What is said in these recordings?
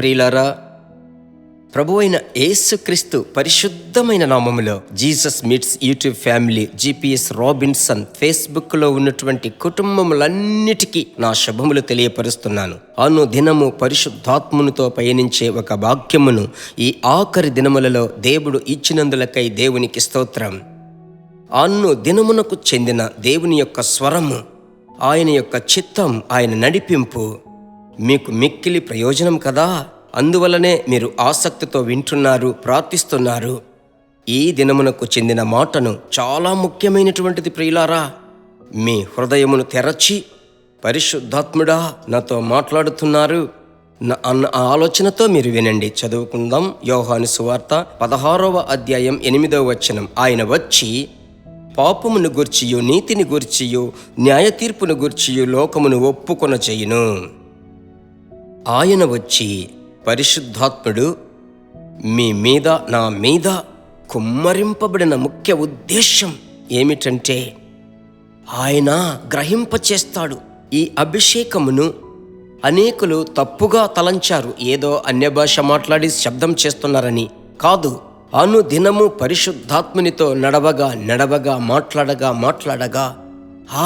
ప్రియులారా, ప్రభువైన యేసుక్రీస్తు పరిశుద్ధమైన నామములో Jesus meets YouTube family GPS Robinson ఫేస్బుక్లో ఉన్నటువంటి కుటుంబములన్నిటికీ నా శుభములు తెలియపరుస్తున్నాను. అనుదినము పరిశుద్ధాత్మునితో పయనించే ఒక భాగ్యమును ఈ ఆఖరి దినములలో దేవుడు ఇచ్చినందులకై దేవునికి స్తోత్రం. అనుదినమునకు చెందిన దేవుని యొక్క స్వరము, ఆయన యొక్క చిత్తం, ఆయన నడిపింపు మీకు మిక్కిలి ప్రయోజనం కదా. అందువలనే మీరు ఆసక్తితో వింటున్నారు, ప్రార్థిస్తున్నారు. ఈ దినమునకు చెందిన మాటను చాలా ముఖ్యమైనటువంటిది ప్రియులారా. మీ హృదయమును తెరచి పరిశుద్ధాత్ముడా నాతో మాట్లాడుతున్నారు అన్న ఆలోచనతో మీరు వినండి. చదువుకుందాం. యోహాను సువార్త 16వ అధ్యాయం 8వ వచనం. ఆయన వచ్చి పాపమును గూర్చియు నీతిని గూర్చియు న్యాయ తీర్పును గూర్చియు లోకమును ఒప్పుకొన చేయును. ఆయన వచ్చి పరిశుద్ధాత్ముడు మీ మీద, నా మీద కుమ్మరింపబడిన ముఖ్య ఉద్దేశం ఏమిటంటే ఆయన గ్రహింపచేస్తాడు. ఈ అభిషేకమును అనేకులు తప్పుగా తలంచారు. ఏదో అన్య భాష మాట్లాడి శబ్దం చేస్తున్నారని కాదు. అనుదినము పరిశుద్ధాత్మునితో నడవగా మాట్లాడగా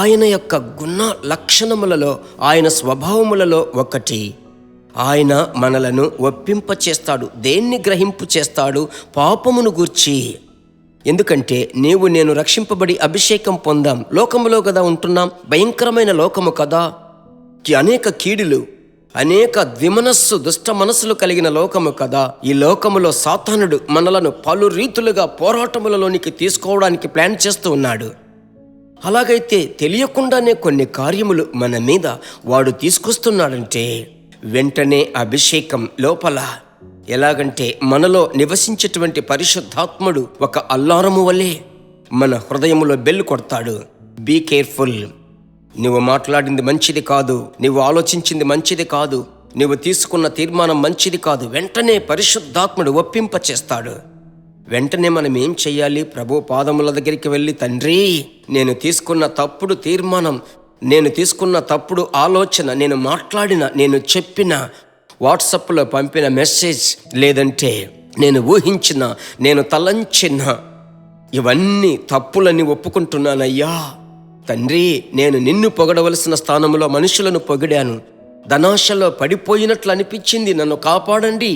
ఆయన యొక్క గుణ లక్షణములలో, ఆయన స్వభావములలో ఒకటి, ఆయన మనలను ఒప్పింపచేస్తాడు. దేన్ని గ్రహింపు చేస్తాడు? పాపమును గూర్చి. ఎందుకంటే నేను రక్షింపబడి అభిషేకం పొందాం. లోకములో కదా ఉంటున్నాం, భయంకరమైన లోకము కదా, అనేక కీడులు, అనేక ద్విమనస్సు, దుష్ట మనస్సులు కలిగిన లోకము కదా. ఈ లోకములో సాతానుడు మనలను పలు రీతులుగా పోరాటములలోనికి తీసుకోవడానికి ప్లాన్ చేస్తూ ఉన్నాడు. అలాగైతే తెలియకుండానే కొన్ని కార్యములు మన మీద వాడు తీసుకొస్తున్నాడంటే వెంటనే అభిషేకం లోపల, ఎలాగంటే మనలో నివసించేటువంటి పరిశుద్ధాత్ముడు ఒక అల్లారము వలె మన హృదయములో బెల్లు కొడతాడు. Be careful. నువ్వు మాట్లాడింది మంచిది కాదు, నువ్వు ఆలోచించింది మంచిది కాదు, నువ్వు తీసుకున్న తీర్మానం మంచిది కాదు. వెంటనే పరిశుద్ధాత్ముడు ఒప్పింపచేస్తాడు. వెంటనే మనం ఏం చెయ్యాలి? ప్రభు పాదముల దగ్గరికి వెళ్ళి, తండ్రి, నేను తీసుకున్న తప్పుడు తీర్మానం, నేను తీసుకున్న తప్పుడు ఆలోచన, నేను మాట్లాడిన, నేను చెప్పిన, వాట్సాప్లో పంపిన మెసేజ్, లేదంటే నేను ఊహించిన, నేను తలంచిన ఇవన్నీ తప్పులని ఒప్పుకుంటున్నానయ్యా. తండ్రి, నేను నిన్ను పొగడవలసిన స్థానంలో మనుషులను పొగిడాను. ధనాశలో పడిపోయినట్లు అనిపించింది. నన్ను కాపాడండి,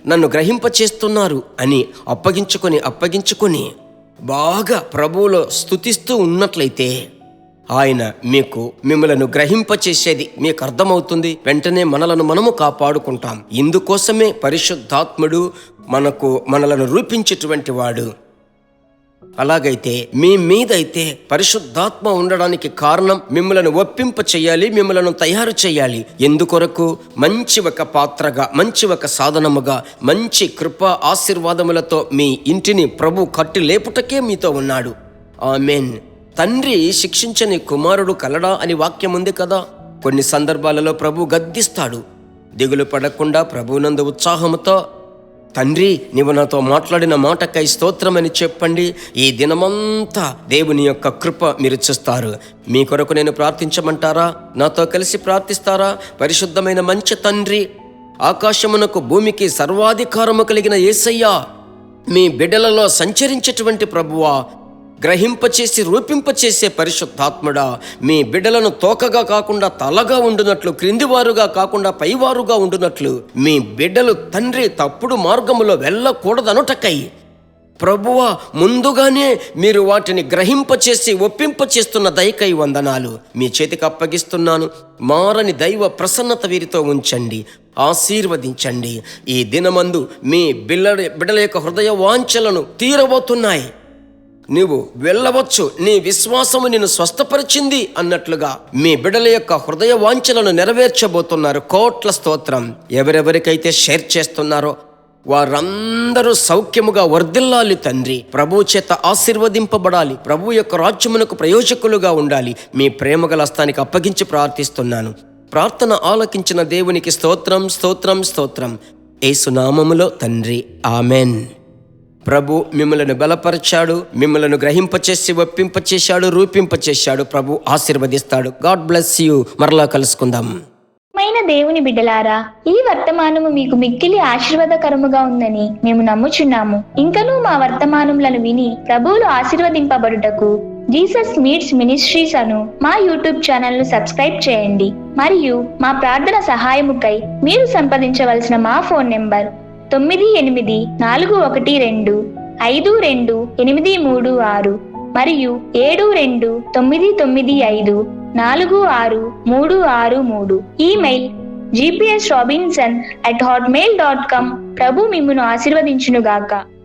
నన్ను గ్రహింపచేస్తున్నారు అని అప్పగించుకొని బాగా ప్రభువులో స్తుతిస్తూ ఉన్నట్లయితే ఆయన మిమ్మలను గ్రహింపచేసేది మీకు అర్థమవుతుంది. వెంటనే మనము కాపాడుకుంటాం. ఇందుకోసమే పరిశుద్ధాత్ముడు మనలను రూపించేటువంటి వాడు. అలాగైతే మీ మీదైతే పరిశుద్ధాత్మ ఉండడానికి కారణం మిమ్మలను ఒప్పింప చేయాలి, మిమ్మలను తయారు చేయాలి. ఎందుకొరకు? మంచి ఒక పాత్రగా, మంచి ఒక సాధనముగా, మంచి కృప ఆశీర్వాదములతో మీ ఇంటిని ప్రభు కట్టి లేపుటకే మీతో ఉన్నాడు. ఆమేన్. తండ్రి శిక్షించని కుమారుడు కలడా అని వాక్యం ఉంది కదా. కొన్ని సందర్భాలలో ప్రభు గద్దిస్తాడు. దిగులు పడకుండా ప్రభునందు ఉత్సాహముతో, తండ్రి, నీవు నాతో మాట్లాడిన మాటకై స్తోత్రమని చెప్పండి. ఈ దినమంతా దేవుని యొక్క కృప మీరు చూస్తారు. మీ కొరకు నేను ప్రార్థించమంటారా? నాతో కలిసి ప్రార్థిస్తారా? పరిశుద్ధమైన మంచి తండ్రి, ఆకాశమునకు భూమికి సర్వాధికారము కలిగిన యేసయ్యా, మీ బిడ్డలలో సంచరించేటువంటి ప్రభువా, గ్రహింపచేసి రూపింపచేసే పరిశుద్ధాత్ముడా, మీ బిడ్డలను తోకగా కాకుండా తలగా ఉండునట్లు, క్రిందివారుగా కాకుండా పైవారుగా ఉండునట్లు, మీ బిడ్డలు తండ్రి తప్పుడు మార్గములో వెళ్ళకూడదనుటకై ప్రభువా ముందుగానే మీరు వాటిని గ్రహింపచేసి ఒప్పింపచేస్తున్న దయకై వందనాలు. మీ చేతికి అప్పగిస్తున్నాను. మారని దైవ ప్రసన్నత వీరితో ఉంచండి, ఆశీర్వదించండి. ఈ దినమందు మీ బిడ్డల యొక్క హృదయ వాంఛలను తీరబోతున్నాయి. నీవు వెళ్ళవచ్చు, నీ విశ్వాసము నిన్ను స్వస్థపరిచింది అన్నట్లుగా మీ బిడ్డల యొక్క హృదయ వాంఛలను నెరవేర్చబోతున్నారు. కోట్ల స్తోత్రం. ఎవరెవరికైతే షేర్ చేస్తున్నారో వారందరూ సౌఖ్యముగా వర్ధిల్లాలి తండ్రి. ప్రభు చేత ఆశీర్వదింపబడాలి, ప్రభు యొక్క రాజ్యమునకు ప్రయోజకులుగా ఉండాలి. మీ ప్రేమగల హస్తానికి అప్పగించి ప్రార్థిస్తున్నాను. ప్రార్థన ఆలకించిన దేవునికి స్తోత్రం, స్తోత్రం, స్తోత్రం. యేసు నామములో తండ్రి, ఆమెన్. ప్రభు మిమ్మలను బలపరిచాడు, మిమ్మలను గ్రహింపచేసి ఒప్పింపచేశాడు, రూపింపచేశాడు. ప్రభు ఆశీర్వదిస్తాడు. God bless you. మరలా కలుసుకుందాం. మైన దేవుని బిడ్డలారా, ఈ వర్తమానము మీకు మిక్కిలి ఆశీర్వాదకరముగా ఉందని మేము నమ్ముచున్నాము. ఇంకనూ మా వర్తమానములను విని ప్రభువులు ఆశీర్వదింపబడుటకు జీసస్ మీట్స్ మినిస్ట్రీస్ అను మా యూట్యూబ్ ఛానల్ ను సబ్స్క్రైబ్ చేయండి. మరియు మా ప్రార్థన సహాయముకై మీరు సంప్రదించవలసిన మా ఫోన్ నెంబర్ 9841425286 మరియు 7299546363. Email gpsrobinson@hotmail.com. ప్రభు మిమ్మును ఆశీర్వదించునుగాక.